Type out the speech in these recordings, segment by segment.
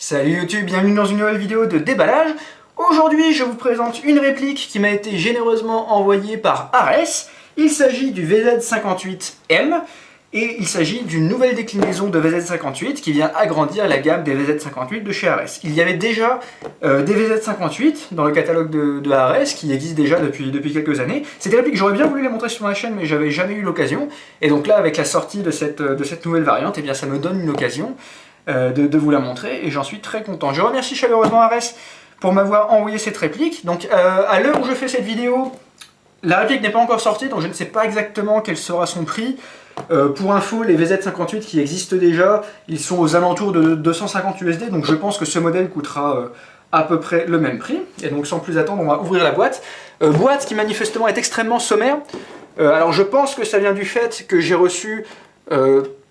Salut YouTube, bienvenue dans une nouvelle vidéo de déballage. Aujourd'hui, je vous présente une réplique qui m'a été généreusement envoyée par Ares. Il s'agit du VZ58M et il s'agit d'une nouvelle déclinaison de VZ58 qui vient agrandir la gamme des VZ58 de chez Ares. Il y avait déjà des VZ58 dans le catalogue de Ares qui existent déjà depuis quelques années. C'est des répliques, j'aurais bien voulu les montrer sur ma chaîne mais j'avais jamais eu l'occasion. Et donc là, avec la sortie de cette nouvelle variante, eh bien, ça me donne une occasion de vous la montrer et j'en suis très content. Je remercie chaleureusement Ares pour m'avoir envoyé cette réplique. Donc à l'heure où je fais cette vidéo, la réplique n'est pas encore sortie, donc je ne sais pas exactement quel sera son prix. Pour info, les VZ58 qui existent déjà, ils sont aux alentours de 250 USD, donc je pense que ce modèle coûtera à peu près le même prix. Et donc sans plus attendre, on va ouvrir la boîte. Boîte qui manifestement est extrêmement sommaire. Alors je pense que ça vient du fait que j'ai reçu...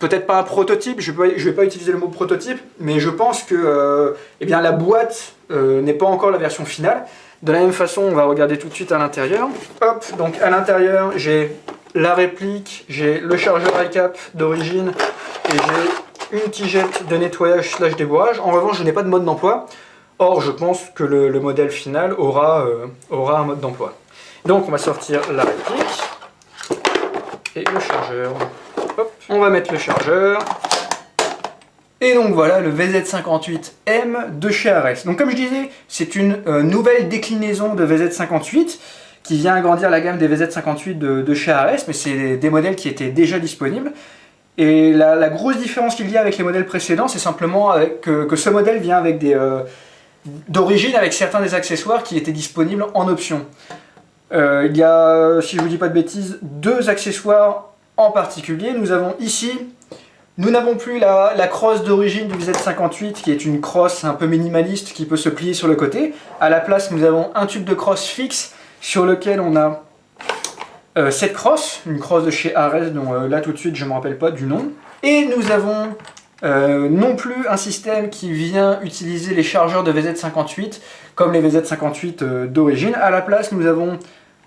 peut-être pas un prototype, je vais pas utiliser le mot prototype, mais je pense que eh bien, la boîte n'est pas encore la version finale. De la même façon, on va regarder tout de suite à l'intérieur. Hop, donc à l'intérieur, j'ai la réplique, j'ai le chargeur iCap d'origine et j'ai une tigette de nettoyage / débourrage. En revanche, je n'ai pas de mode d'emploi. Or, je pense que le modèle final aura un mode d'emploi. Donc, on va sortir la réplique et le chargeur. Hop, on va mettre le chargeur. Et donc voilà le VZ58M de chez Ares. Donc comme je disais, c'est une nouvelle déclinaison de VZ58 qui vient agrandir la gamme des VZ58 de chez Ares, mais c'est des modèles qui étaient déjà disponibles. Et la grosse différence qu'il y a avec les modèles précédents, c'est simplement que ce modèle vient avec d'origine avec certains des accessoires qui étaient disponibles en option. Il y a, si je ne vous dis pas de bêtises, deux accessoires en particulier. Nous avons ici, nous n'avons plus la crosse d'origine du VZ58 qui est une crosse un peu minimaliste qui peut se plier sur le côté. À la place, nous avons un tube de crosse fixe sur lequel on a cette crosse, une crosse de chez Ares dont là tout de suite je ne me rappelle pas du nom. Et nous avons non plus un système qui vient utiliser les chargeurs de VZ58 comme les VZ58 d'origine. À la place, nous avons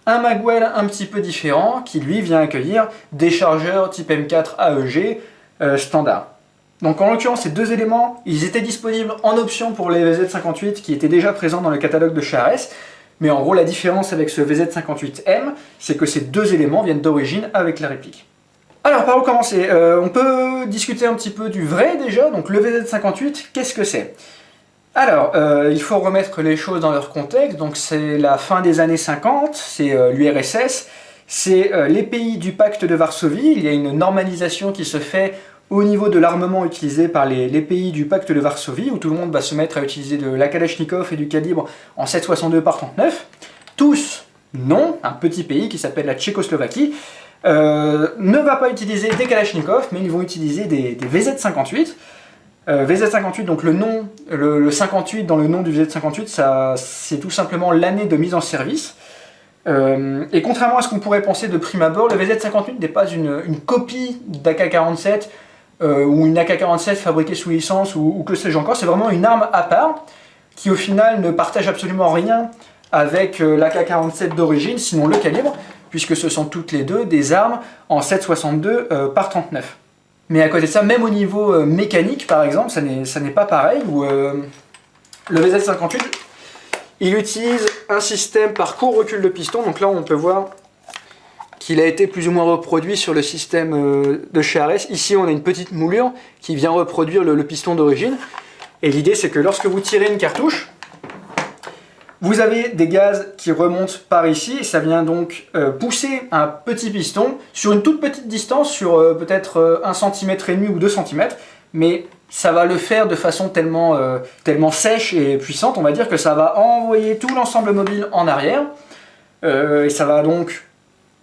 un magwell un petit peu différent qui lui vient accueillir des chargeurs type M4 AEG standard. Donc en l'occurrence ces deux éléments, ils étaient disponibles en option pour les VZ58 qui étaient déjà présents dans le catalogue de chez Ares. Mais en gros la différence avec ce VZ58M, c'est que ces deux éléments viennent d'origine avec la réplique. Alors par où commencer? On peut discuter un petit peu du vrai déjà. Donc le VZ58, qu'est-ce que c'est? Alors, il faut remettre les choses dans leur contexte. Donc c'est la fin des années 50, c'est l'URSS, c'est les pays du pacte de Varsovie. Il y a une normalisation qui se fait au niveau de l'armement utilisé par les pays du pacte de Varsovie, où tout le monde va se mettre à utiliser de la Kalachnikov et du calibre en 7,62 par 39. Tous, non, un petit pays qui s'appelle la Tchécoslovaquie, ne va pas utiliser des Kalachnikov, mais ils vont utiliser des VZ58. VZ58, donc le 58 dans le nom du VZ58, c'est tout simplement l'année de mise en service. Et contrairement à ce qu'on pourrait penser de prime abord, le VZ58 n'est pas une copie d'AK-47 ou une AK-47 fabriquée sous licence ou que sais-je encore. C'est vraiment une arme à part qui au final ne partage absolument rien avec l'AK-47 d'origine, sinon le calibre, puisque ce sont toutes les deux des armes en 7,62 par 39. Mais à côté de ça, même au niveau mécanique par exemple, ça n'est pas pareil, où le VZ58, il utilise un système par court-recul de piston. Donc là on peut voir qu'il a été plus ou moins reproduit sur le système de chez Ares. Ici on a une petite moulure qui vient reproduire le piston d'origine. Et l'idée c'est que lorsque vous tirez une cartouche, vous avez des gaz qui remontent par ici et ça vient donc pousser un petit piston sur une toute petite distance, sur peut-être 1,5 cm ou 2 cm, mais ça va le faire de façon tellement sèche et puissante, on va dire que ça va envoyer tout l'ensemble mobile en arrière et ça va donc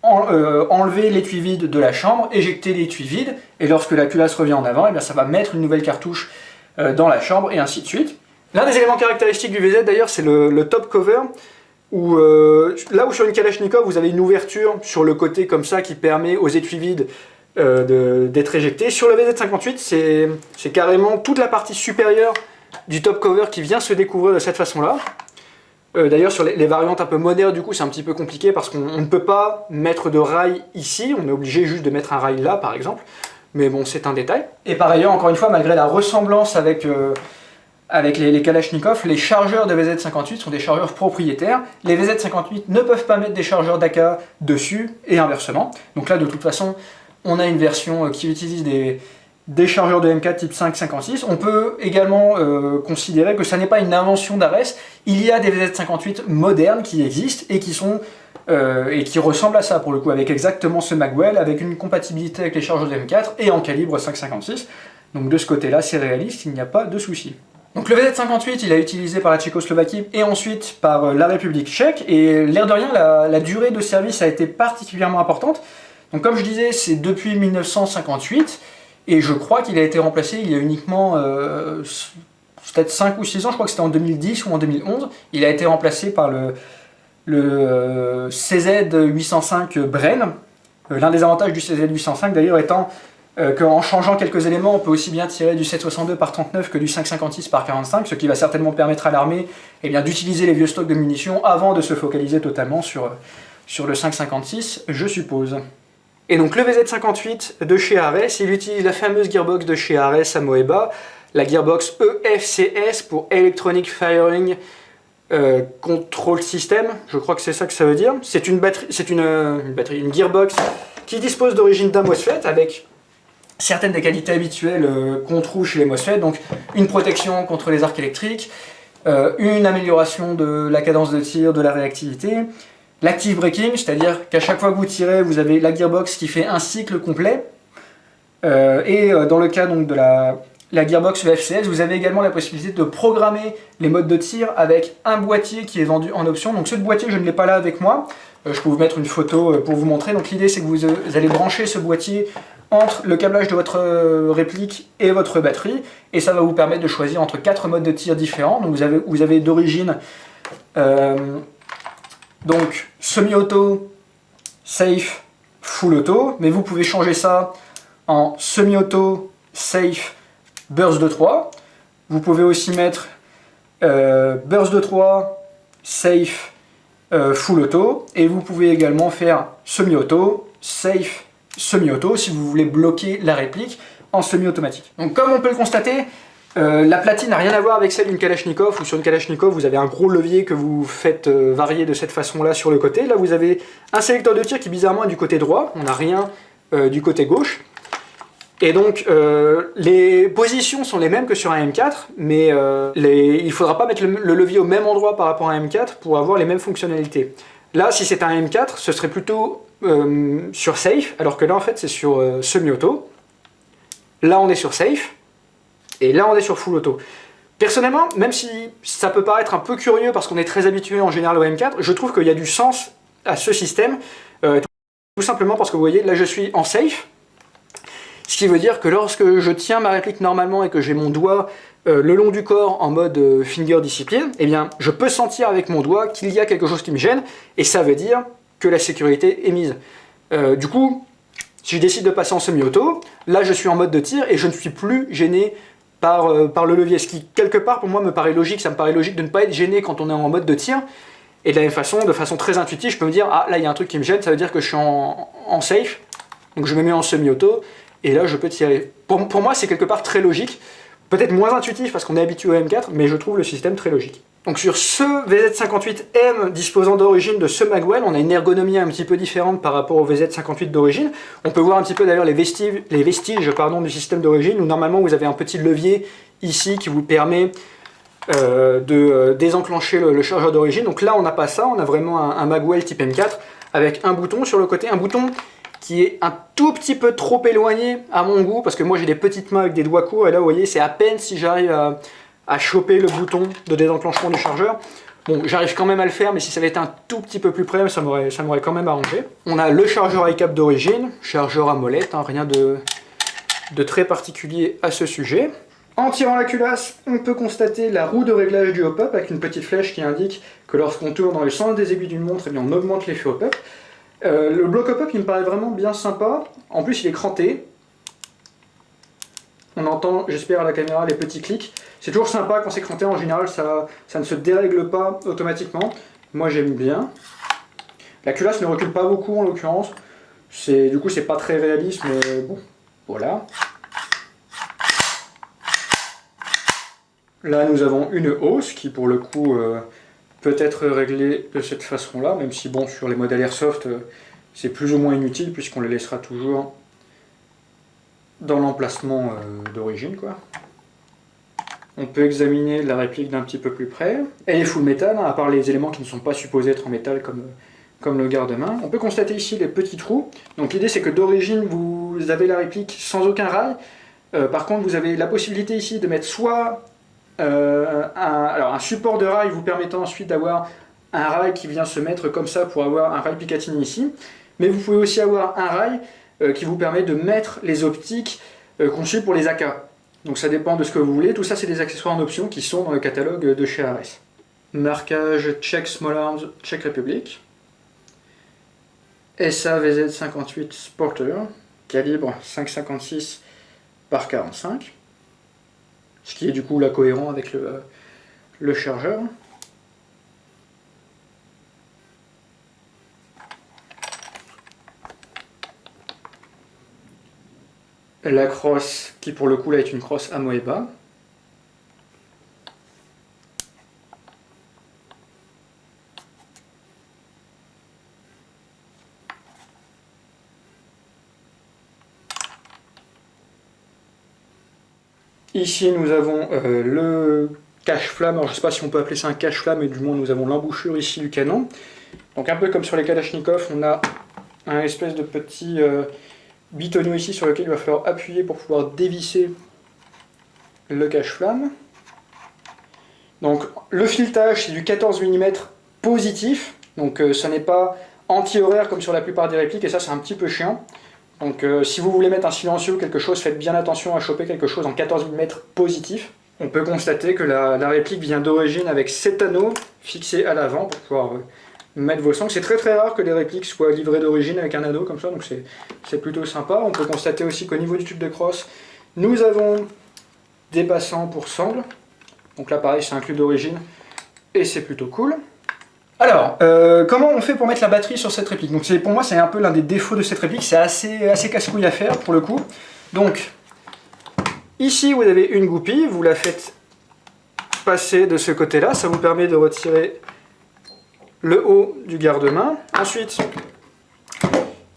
enlever l'étui vide de la chambre, éjecter l'étui vide, et lorsque la culasse revient en avant, et bien ça va mettre une nouvelle cartouche dans la chambre et ainsi de suite. L'un des éléments caractéristiques du VZ d'ailleurs, c'est le top cover, où là où sur une Kalachnikov vous avez une ouverture sur le côté comme ça qui permet aux étuis vides d'être éjectés. Sur le VZ58, c'est carrément toute la partie supérieure du top cover qui vient se découvrir de cette façon-là. D'ailleurs sur les variantes un peu modernes du coup c'est un petit peu compliqué parce qu'on ne peut pas mettre de rail ici, on est obligé juste de mettre un rail là par exemple. Mais bon, c'est un détail. Et par ailleurs, encore une fois, malgré la ressemblance avec avec les Kalachnikov, les chargeurs de VZ58 sont des chargeurs propriétaires. Les VZ58 ne peuvent pas mettre des chargeurs d'AK dessus, et inversement. Donc là, de toute façon, on a une version qui utilise des chargeurs de M4 type 556. On peut également considérer que ça n'est pas une invention d'Ares. Il y a des VZ58 modernes qui existent et qui ressemblent à ça, pour le coup, avec exactement ce magwell, avec une compatibilité avec les chargeurs de M4 et en calibre 556. Donc de ce côté-là, c'est réaliste, il n'y a pas de souci. Donc le VZ58, il est utilisé par la Tchécoslovaquie et ensuite par la République tchèque, et l'air de rien, la durée de service a été particulièrement importante. Donc comme je disais, c'est depuis 1958, et je crois qu'il a été remplacé il y a uniquement peut-être 5 ou 6 ans, je crois que c'était en 2010 ou en 2011, il a été remplacé par le CZ805 Bren. L'un des avantages du CZ805 d'ailleurs étant qu'en changeant quelques éléments, on peut aussi bien tirer du 7,62 par 39 que du 5,56 par 45, ce qui va certainement permettre à l'armée d'utiliser les vieux stocks de munitions avant de se focaliser totalement sur le 5,56, je suppose. Et donc le VZ58 de chez Ares, il utilise la fameuse gearbox de chez Ares à Moeba, la gearbox EFCS pour Electronic Firing Control System, je crois que c'est ça que ça veut dire. C'est une gearbox qui dispose d'origine d'un MOSFET avec certaines des qualités habituelles qu'on trouve chez les MOSFET, donc une protection contre les arcs électriques, une amélioration de la cadence de tir, de la réactivité, l'active braking, c'est-à-dire qu'à chaque fois que vous tirez, vous avez la gearbox qui fait un cycle complet, et dans le cas donc, de la gearbox FCS, vous avez également la possibilité de programmer les modes de tir avec un boîtier qui est vendu en option. Donc ce boîtier, je ne l'ai pas là avec moi, je peux vous mettre une photo pour vous montrer. Donc l'idée c'est que vous allez brancher ce boîtier entre le câblage de votre réplique et votre batterie, et ça va vous permettre de choisir entre 4 modes de tir différents. Donc vous avez d'origine donc semi-auto, safe, full auto, mais vous pouvez changer ça en semi-auto, safe, burst de 3. Vous pouvez aussi mettre burst de 3, safe, full auto, et vous pouvez également faire semi-auto, safe, semi-auto si vous voulez bloquer la réplique en semi-automatique. Donc comme on peut le constater, la platine n'a rien à voir avec celle d'une Kalachnikov, ou sur une Kalachnikov vous avez un gros levier que vous faites varier de cette façon-là sur le côté. Là vous avez un sélecteur de tir qui bizarrement est du côté droit, on n'a rien du côté gauche. Et donc les positions sont les mêmes que sur un M4, mais il ne faudra pas mettre le levier au même endroit par rapport à un M4 pour avoir les mêmes fonctionnalités. Là, si c'est un M4, ce serait plutôt sur Safe, alors que là en fait c'est sur semi-auto. Là on est sur Safe, et là on est sur Full Auto. Personnellement, même si ça peut paraître un peu curieux parce qu'on est très habitué en général au M4, je trouve qu'il y a du sens à ce système, tout simplement parce que vous voyez, là je suis en Safe, ce qui veut dire que lorsque je tiens ma réplique normalement et que j'ai mon doigt le long du corps en mode finger discipline, eh bien je peux sentir avec mon doigt qu'il y a quelque chose qui me gêne, et ça veut dire que la sécurité est mise. Du coup, si je décide de passer en semi-auto, là je suis en mode de tir et je ne suis plus gêné par le levier, ce qui quelque part pour moi me paraît logique. Ça me paraît logique de ne pas être gêné quand on est en mode de tir, et de la même façon, de façon très intuitive, je peux me dire ah là il y a un truc qui me gêne, ça veut dire que je suis en safe, donc je me mets en semi-auto et là je peux tirer. Pour moi c'est quelque part très logique, peut-être moins intuitif parce qu'on est habitué au M4, mais je trouve le système très logique. Donc sur ce VZ58M disposant d'origine de ce magwell, on a une ergonomie un petit peu différente par rapport au VZ58 d'origine. On peut voir un petit peu d'ailleurs les vestiges du système d'origine, où normalement vous avez un petit levier ici qui vous permet de désenclencher le chargeur d'origine. Donc là on n'a pas ça, on a vraiment un magwell type M4 avec un bouton sur le côté, un bouton qui est un tout petit peu trop éloigné à mon goût, parce que moi j'ai des petites mains avec des doigts courts, et là vous voyez c'est à peine si j'arrive à choper le bouton de désenclenchement du chargeur. Bon, j'arrive quand même à le faire, mais si ça avait été un tout petit peu plus près, ça m'aurait quand même arrangé. On a le chargeur iCap d'origine, chargeur à molette, hein, rien de très particulier à ce sujet. En tirant la culasse, on peut constater la roue de réglage du hop-up avec une petite flèche qui indique que lorsqu'on tourne dans le sens des aiguilles d'une montre, eh bien, on augmente l'effet hop-up. Le bloc hop-up il me paraît vraiment bien sympa, en plus il est cranté. On entend, j'espère à la caméra, les petits clics. C'est toujours sympa quand c'est cranté, en général ça ne se dérègle pas automatiquement. Moi j'aime bien. La culasse ne recule pas beaucoup en l'occurrence. Du coup c'est pas très réaliste, mais bon, voilà. Là, nous avons une hausse qui, pour le coup, peut être réglée de cette façon-là, même si, bon, sur les modèles Airsoft, c'est plus ou moins inutile, puisqu'on les laissera toujours dans l'emplacement d'origine, quoi. On peut examiner la réplique d'un petit peu plus près. Elle est full métal, hein, à part les éléments qui ne sont pas supposés être en métal, comme le garde-main. On peut constater ici les petits trous. Donc l'idée, c'est que d'origine, vous avez la réplique sans aucun rail. Par contre, vous avez la possibilité ici de mettre soit un support de rail vous permettant ensuite d'avoir un rail qui vient se mettre comme ça pour avoir un rail Picatinny ici. Mais vous pouvez aussi avoir un rail qui vous permet de mettre les optiques conçues pour les AK. Donc ça dépend de ce que vous voulez. Tout ça, c'est des accessoires en option qui sont dans le catalogue de chez ARES. Marquage Czech Small Arms, Czech Republic. SA VZ58 Sporter, calibre 5,56 par 45. Ce qui est du coup là cohérent avec le chargeur. La crosse qui pour le coup là est une crosse Amoeba. Ici nous avons le cache-flamme, alors je ne sais pas si on peut appeler ça un cache-flamme, mais du moins nous avons l'embouchure ici du canon. Donc un peu comme sur les Kalachnikov, on a un espèce de petit bitonneau ici sur lequel il va falloir appuyer pour pouvoir dévisser le cache-flamme. Donc le filetage c'est du 14 mm positif, donc ça n'est pas anti-horaire comme sur la plupart des répliques, et ça c'est un petit peu chiant. Donc si vous voulez mettre un silencieux ou quelque chose, faites bien attention à choper quelque chose en 14 mm positif. On peut constater que la réplique vient d'origine avec 7 anneaux fixés à l'avant pour pouvoir mettre vos sangles. C'est très très rare que les répliques soient livrées d'origine avec un anneau comme ça, donc c'est plutôt sympa. On peut constater aussi qu'au niveau du tube de crosse, nous avons des passants pour sangles. Donc là pareil, c'est un tube d'origine et c'est plutôt cool. Alors, comment on fait pour mettre la batterie sur cette réplique? Donc pour moi c'est un peu l'un des défauts de cette réplique, c'est assez casse-couille à faire pour le coup. Donc, ici vous avez une goupille, vous la faites passer de ce côté-là, ça vous permet de retirer le haut du garde-main. Ensuite,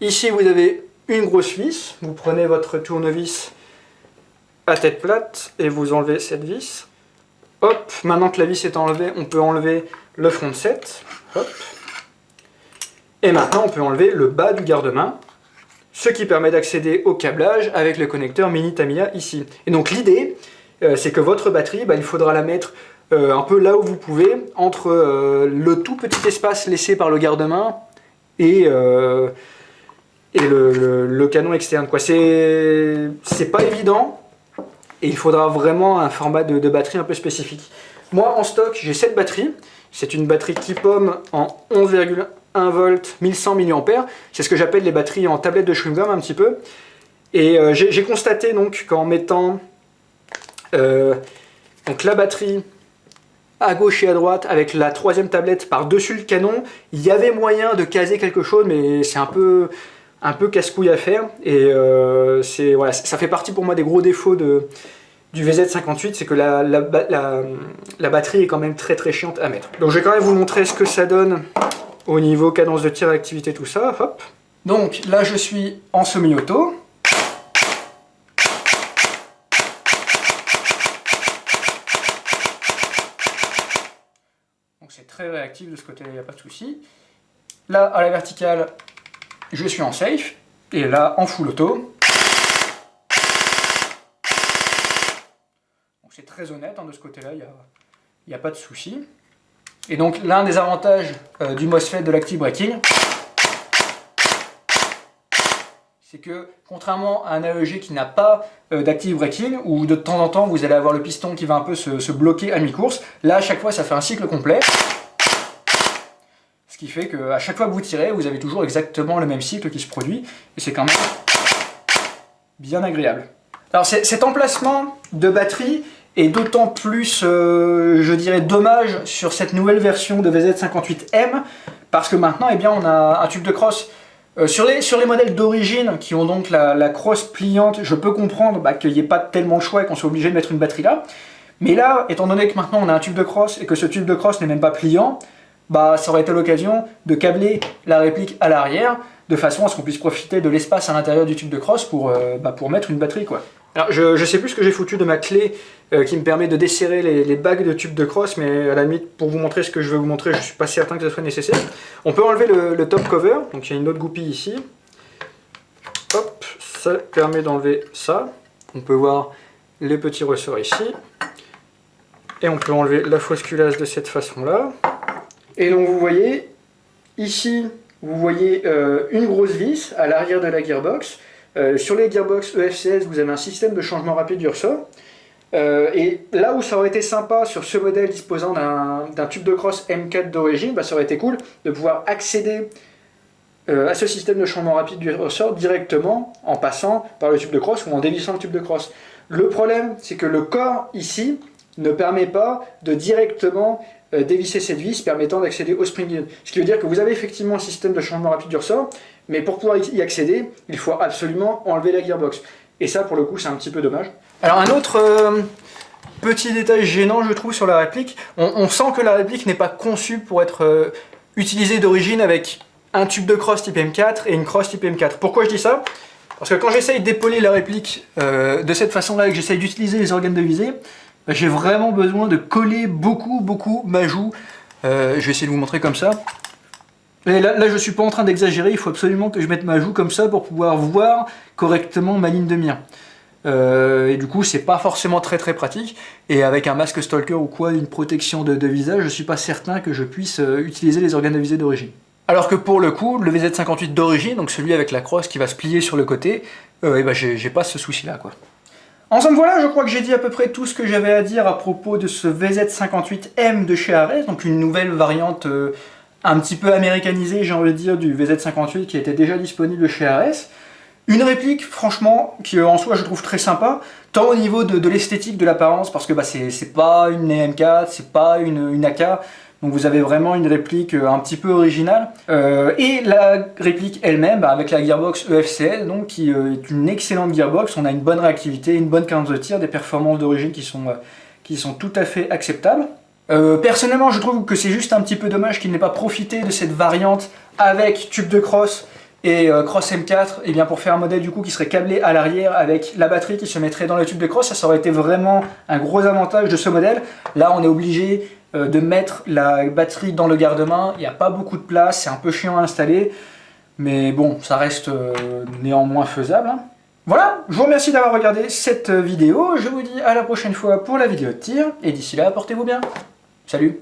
ici vous avez une grosse vis, vous prenez votre tournevis à tête plate et vous enlevez cette vis. Hop, maintenant que la vis est enlevée, on peut enlever le front set. Hop. Et maintenant, on peut enlever le bas du garde-main, ce qui permet d'accéder au câblage avec le connecteur mini Tamiya ici. Et donc l'idée, c'est que votre batterie, il faudra la mettre un peu là où vous pouvez, entre le tout petit espace laissé par le garde-main et le canon externe. C'est pas évident. Et il faudra vraiment un format de batterie un peu spécifique. Moi, en stock, j'ai cette batterie. C'est une batterie Kipom en 11,1 volts, 1100 mAh. C'est ce que j'appelle les batteries en tablette de chewing-gum un petit peu. Et j'ai constaté donc qu'en mettant donc la batterie à gauche et à droite avec la troisième tablette par-dessus le canon, il y avait moyen de caser quelque chose, mais c'est un peu casse-couille à faire. Et voilà, ça fait partie pour moi des gros défauts du VZ58, c'est que la batterie est quand même très très chiante à mettre. Donc je vais quand même vous montrer ce que ça donne au niveau cadence de tir, activité, tout ça. Hop. Donc là je suis en semi-auto. Donc c'est très réactif de ce côté-là, il n'y a pas de souci. Là à la verticale, je suis en safe. Et là en full auto. C'est très honnête, hein, de ce côté-là, il n'y a pas de souci. Et donc l'un des avantages du MOSFET de l'Active Braking, c'est que contrairement à un AEG qui n'a pas d'Active Braking, où de temps en temps vous allez avoir le piston qui va un peu se bloquer à mi-course, là à chaque fois ça fait un cycle complet. Ce qui fait qu'à chaque fois que vous tirez, vous avez toujours exactement le même cycle qui se produit, et c'est quand même bien agréable. Alors cet emplacement de batterie est d'autant plus, je dirais, dommage sur cette nouvelle version de VZ58M, parce que maintenant, eh bien, on a un tube de crosse. Sur les modèles d'origine, qui ont donc la crosse pliante, je peux comprendre qu'il n'y ait pas tellement de choix et qu'on soit obligé de mettre une batterie là. Mais là, étant donné que maintenant on a un tube de crosse et que ce tube de crosse n'est même pas pliant, bah ça aurait été l'occasion de câbler la réplique à l'arrière, de façon à ce qu'on puisse profiter de l'espace à l'intérieur du tube de crosse pour mettre une batterie, quoi. Alors je sais plus ce que j'ai foutu de ma clé qui me permet de desserrer les bagues de tube de crosse, mais à la limite, pour vous montrer ce que je veux vous montrer, je suis pas certain que ce soit nécessaire. On peut enlever le top cover, donc il y a une autre goupille ici. Hop, ça permet d'enlever ça. On peut voir les petits ressorts ici. Et on peut enlever la fausse culasse de cette façon-là. Et donc vous voyez, ici, vous voyez une grosse vis à l'arrière de la gearbox. Sur les gearbox EFCS, vous avez un système de changement rapide du ressort. Et là où ça aurait été sympa sur ce modèle disposant d'un tube de crosse M4 d'origine, bah, ça aurait été cool de pouvoir accéder à ce système de changement rapide du ressort directement en passant par le tube de crosse ou en dévissant le tube de crosse. Le problème, c'est que le corps ici ne permet pas de directement dévisser cette vis permettant d'accéder au spring-in. Ce qui veut dire que vous avez effectivement un système de changement rapide du ressort, mais pour pouvoir y accéder, il faut absolument enlever la gearbox. Et ça, pour le coup, c'est un petit peu dommage. Alors un autre petit détail gênant, je trouve, sur la réplique, on sent que la réplique n'est pas conçue pour être utilisée d'origine avec un tube de crosse type M4 et une crosse type M4. Pourquoi je dis ça? Parce que quand j'essaye d'épauler la réplique de cette façon-là et que j'essaye d'utiliser les organes de visée, j'ai vraiment besoin de coller beaucoup ma joue. Je vais essayer de vous montrer comme ça. Et là je suis pas en train d'exagérer, il faut absolument que je mette ma joue comme ça pour pouvoir voir correctement ma ligne de mire. Et du coup c'est pas forcément très pratique. Et avec un masque stalker ou quoi, une protection de visage, je suis pas certain que je puisse utiliser les organes de visée d'origine. Alors que pour le coup, le VZ58 d'origine, donc celui avec la crosse qui va se plier sur le côté, j'ai pas ce souci-là, quoi. En somme, voilà, je crois que j'ai dit à peu près tout ce que j'avais à dire à propos de ce VZ58M de chez Ares, donc une nouvelle variante un petit peu américanisée, j'ai envie de dire, du VZ58 qui était déjà disponible chez Ares. Une réplique, franchement, qui en soi je trouve très sympa, tant au niveau de l'esthétique, de l'apparence, parce que c'est pas une EM4, c'est pas une AK, donc vous avez vraiment une réplique un petit peu originale. Et la réplique elle-même, avec la gearbox EFCL, donc, qui est une excellente gearbox, on a une bonne réactivité, une bonne cadence de tir, des performances d'origine qui sont tout à fait acceptables. Personnellement, je trouve que c'est juste un petit peu dommage qu'il n'ait pas profité de cette variante avec tube de crosse et cross M4, et bien pour faire un modèle du coup qui serait câblé à l'arrière avec la batterie qui se mettrait dans le tube de crosse, ça aurait été vraiment un gros avantage de ce modèle. Là, on est obligé de mettre la batterie dans le garde-main, il n'y a pas beaucoup de place, c'est un peu chiant à installer, mais bon, ça reste néanmoins faisable, hein. Voilà, je vous remercie d'avoir regardé cette vidéo, je vous dis à la prochaine fois pour la vidéo de tir, et d'ici là, portez-vous bien. Salut!